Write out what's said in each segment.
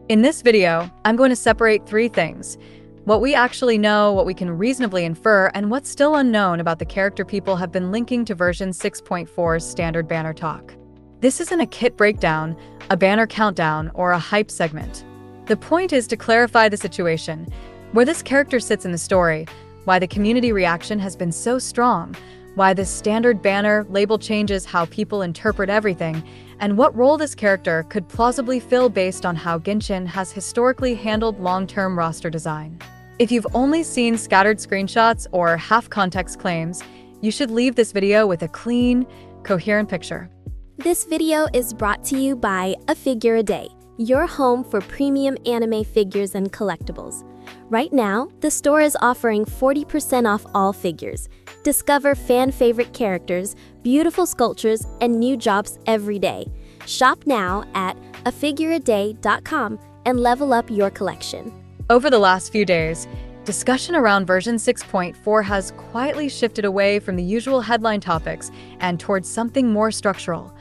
In this video, I'm going to separate three things: what we actually know, what we can reasonably infer, and what's still unknown about the character people have been linking to version 6.4's standard banner talk. This isn't a kit breakdown, a banner countdown, or a hype segment. The point is to clarify the situation, where this character sits in the story, why the community reaction has been so strong, why this standard banner label changes how people interpret everything, and what role this character could plausibly fill based on how Genshin has historically handled long-term roster design. If you've only seen scattered screenshots or half-context claims, you should leave this video with a clean, coherent picture. This video is brought to you by A Figure a Day, your home for premium anime figures and collectibles. Right now, the store is offering 40% off all figures. Discover fan-favorite characters, beautiful sculptures, and new drops every day. Shop now at afigureaday.com and level up your collection. Over the last few days, discussion around version 6.4 has quietly shifted away from the usual headline topics and towards something more structural: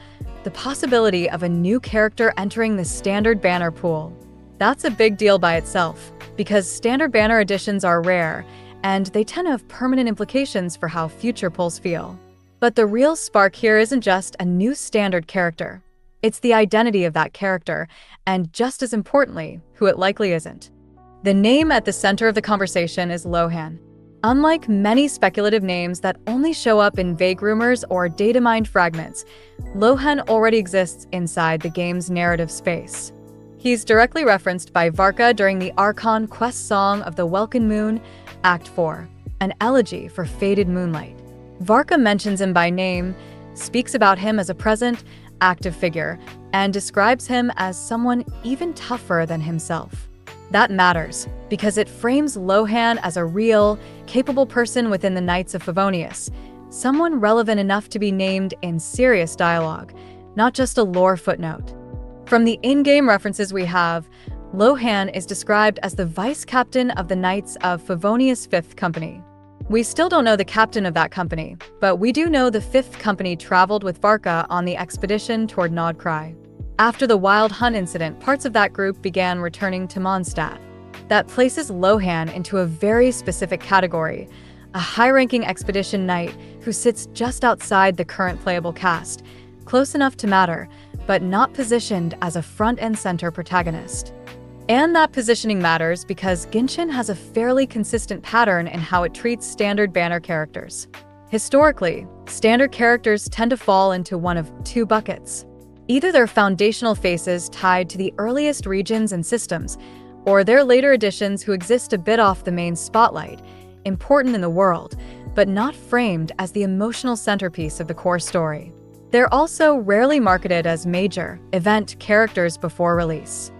the possibility of a new character entering the standard banner pool. That's a big deal by itself, because standard banner additions are rare, and they tend to have permanent implications for how future pulls feel. But the real spark here isn't just a new standard character. It's the identity of that character, and just as importantly, who it likely isn't. The name at the center of the conversation is Lohan. Unlike many speculative names that only show up in vague rumors or data-mined fragments, Lohan already exists inside the game's narrative space. He's directly referenced by Varka during the Archon quest song of the Welkin Moon, Act 4, an elegy for faded moonlight. Varka mentions him by name, speaks about him as a present, active figure, and describes him as someone even tougher than himself. That matters, because it frames Lohan as a real, capable person within the Knights of Favonius, someone relevant enough to be named in serious dialogue, not just a lore footnote. From the in-game references we have, Lohan is described as the vice captain of the Knights of Favonius' 5th Company. We still don't know the captain of that company, but we do know the 5th Company traveled with Varka on the expedition toward Nodcry. After the Wild Hunt incident, parts of that group began returning to Mondstadt. That places Lohan into a very specific category, a high-ranking expedition knight who sits just outside the current playable cast, close enough to matter, but not positioned as a front-and-center protagonist. And that positioning matters because Genshin has a fairly consistent pattern in how it treats standard banner characters. Historically, standard characters tend to fall into one of two buckets. Either they're foundational faces tied to the earliest regions and systems, or they're later additions who exist a bit off the main spotlight, important in the world, but not framed as the emotional centerpiece of the core story. They're also rarely marketed as major, event characters before release.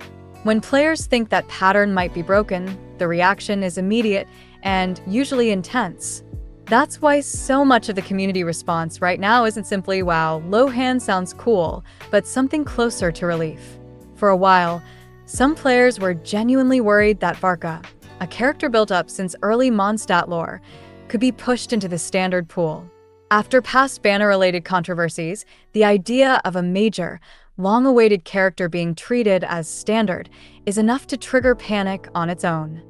When players think that pattern might be broken, the reaction is immediate and usually intense. That's why so much of the community response right now isn't simply, "Wow, Lohan sounds cool," but something closer to relief. For a while, some players were genuinely worried that Varka, a character built up since early Mondstadt lore, could be pushed into the standard pool. After past banner-related controversies, the idea of a major, long-awaited character being treated as standard is enough to trigger panic on its own.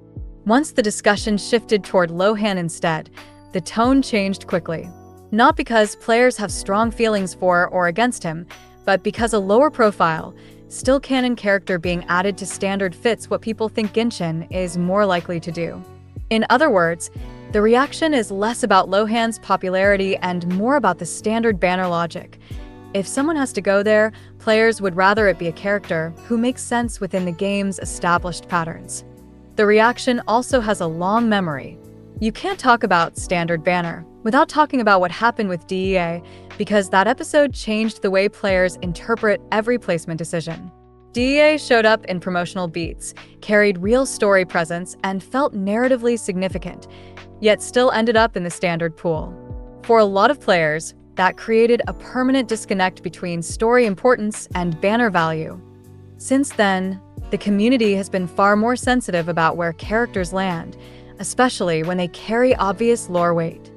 Once the discussion shifted toward Lohan instead, the tone changed quickly. Not because players have strong feelings for or against him, but because a lower profile, still canon character being added to standard fits what people think Genshin is more likely to do. In other words, the reaction is less about Lohan's popularity and more about the standard banner logic. If someone has to go there, players would rather it be a character who makes sense within the game's established patterns. The reaction also has a long memory. You can't talk about standard banner without talking about what happened with DEA, because that episode changed the way players interpret every placement decision. DEA showed up in promotional beats, carried real story presence, and felt narratively significant, yet still ended up in the standard pool. For a lot of players, that created a permanent disconnect between story importance and banner value. Since then, the community has been far more sensitive about where characters land, especially when they carry obvious lore weight.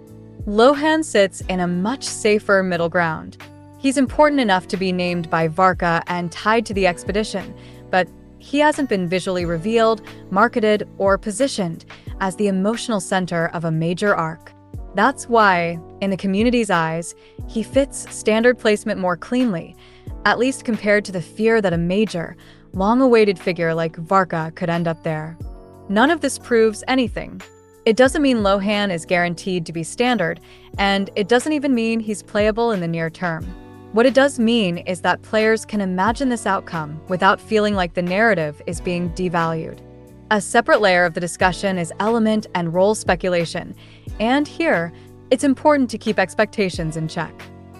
Lohan sits in a much safer middle ground. He's important enough to be named by Varka and tied to the expedition, but he hasn't been visually revealed, marketed, or positioned as the emotional center of a major arc. That's why, in the community's eyes, he fits standard placement more cleanly, at least compared to the fear that a major, long-awaited figure like Varka could end up there. None of this proves anything. It doesn't mean Lohan is guaranteed to be standard, and it doesn't even mean he's playable in the near term. What it does mean is that players can imagine this outcome without feeling like the narrative is being devalued. A separate layer of the discussion is element and role speculation, and here, it's important to keep expectations in check.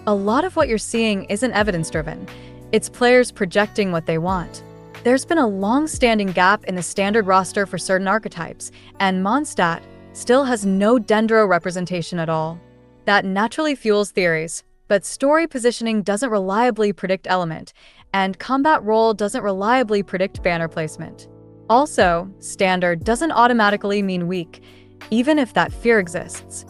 A lot of what you're seeing isn't evidence-driven. It's players projecting what they want. There's been a long-standing gap in the standard roster for certain archetypes, and Mondstadt still has no dendro representation at all. That naturally fuels theories, but story positioning doesn't reliably predict element, and combat role doesn't reliably predict banner placement. Also, standard doesn't automatically mean weak, even if that fear exists.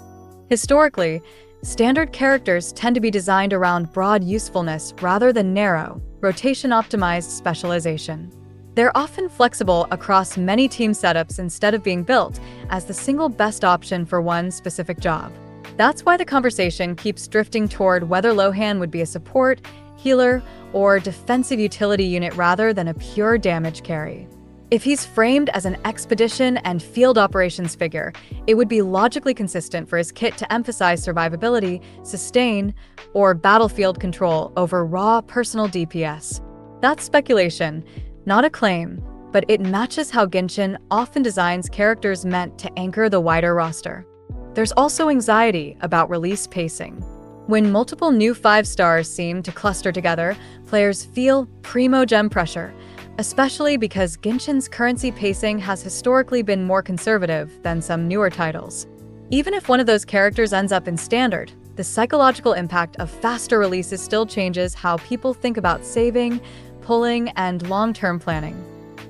Historically, standard characters tend to be designed around broad usefulness rather than narrow, rotation-optimized specialization. They're often flexible across many team setups instead of being built as the single best option for one specific job. That's why the conversation keeps drifting toward whether Lohan would be a support, healer, or defensive utility unit rather than a pure damage carry. If he's framed as an expedition and field operations figure, it would be logically consistent for his kit to emphasize survivability, sustain, or battlefield control over raw personal DPS. That's speculation, not a claim, but it matches how Genshin often designs characters meant to anchor the wider roster. There's also anxiety about release pacing. When multiple new 5-stars seem to cluster together, players feel primo gem pressure, especially because Genshin's currency pacing has historically been more conservative than some newer titles. Even if one of those characters ends up in standard, the psychological impact of faster releases still changes how people think about saving, pulling, and long-term planning.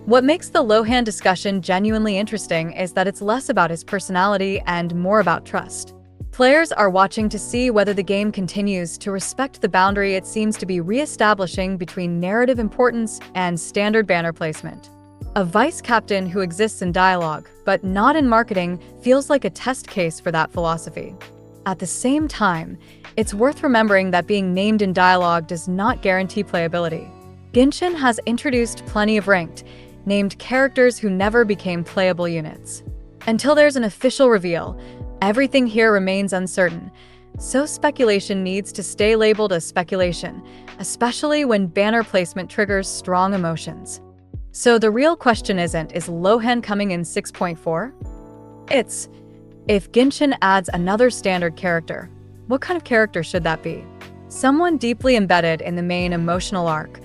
What makes the Lohan discussion genuinely interesting is that it's less about his personality and more about trust. Players are watching to see whether the game continues to respect the boundary it seems to be re-establishing between narrative importance and standard banner placement. A vice captain who exists in dialogue, but not in marketing, feels like a test case for that philosophy. At the same time, it's worth remembering that being named in dialogue does not guarantee playability. Genshin has introduced plenty of ranked, named characters who never became playable units. Until there's an official reveal, everything here remains uncertain, so speculation needs to stay labeled as speculation, especially when banner placement triggers strong emotions. So the real question isn't, is Lohan coming in 6.4? It's, if Genshin adds another standard character, what kind of character should that be? Someone deeply embedded in the main emotional arc,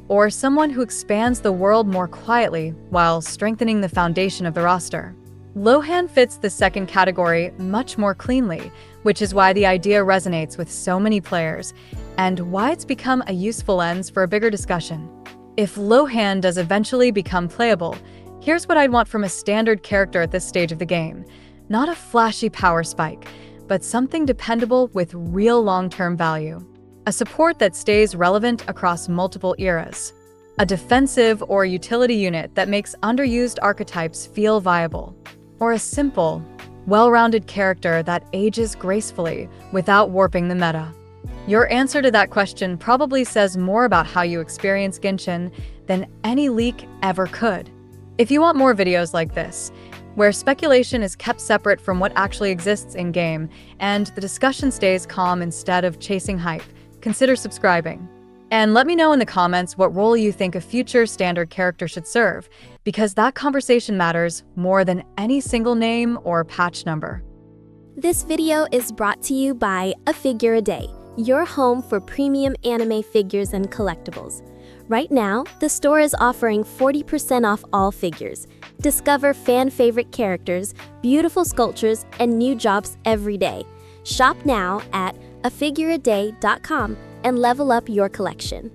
or someone who expands the world more quietly while strengthening the foundation of the roster? Lohan fits the second category much more cleanly, which is why the idea resonates with so many players, and why it's become a useful lens for a bigger discussion. If Lohan does eventually become playable, here's what I'd want from a standard character at this stage of the game. Not a flashy power spike, but something dependable with real long-term value. A support that stays relevant across multiple eras. A defensive or utility unit that makes underused archetypes feel viable. Or a simple, well-rounded character that ages gracefully without warping the meta. Your answer to that question probably says more about how you experience Genshin than any leak ever could. If you want more videos like this, where speculation is kept separate from what actually exists in-game and the discussion stays calm instead of chasing hype, consider subscribing. And let me know in the comments what role you think a future standard character should serve, because that conversation matters more than any single name or patch number. This video is brought to you by A Figure a Day, your home for premium anime figures and collectibles. Right now, the store is offering 40% off all figures. Discover fan-favorite characters, beautiful sculptures, and new jobs every day. Shop now at afigureaday.com and level up your collection.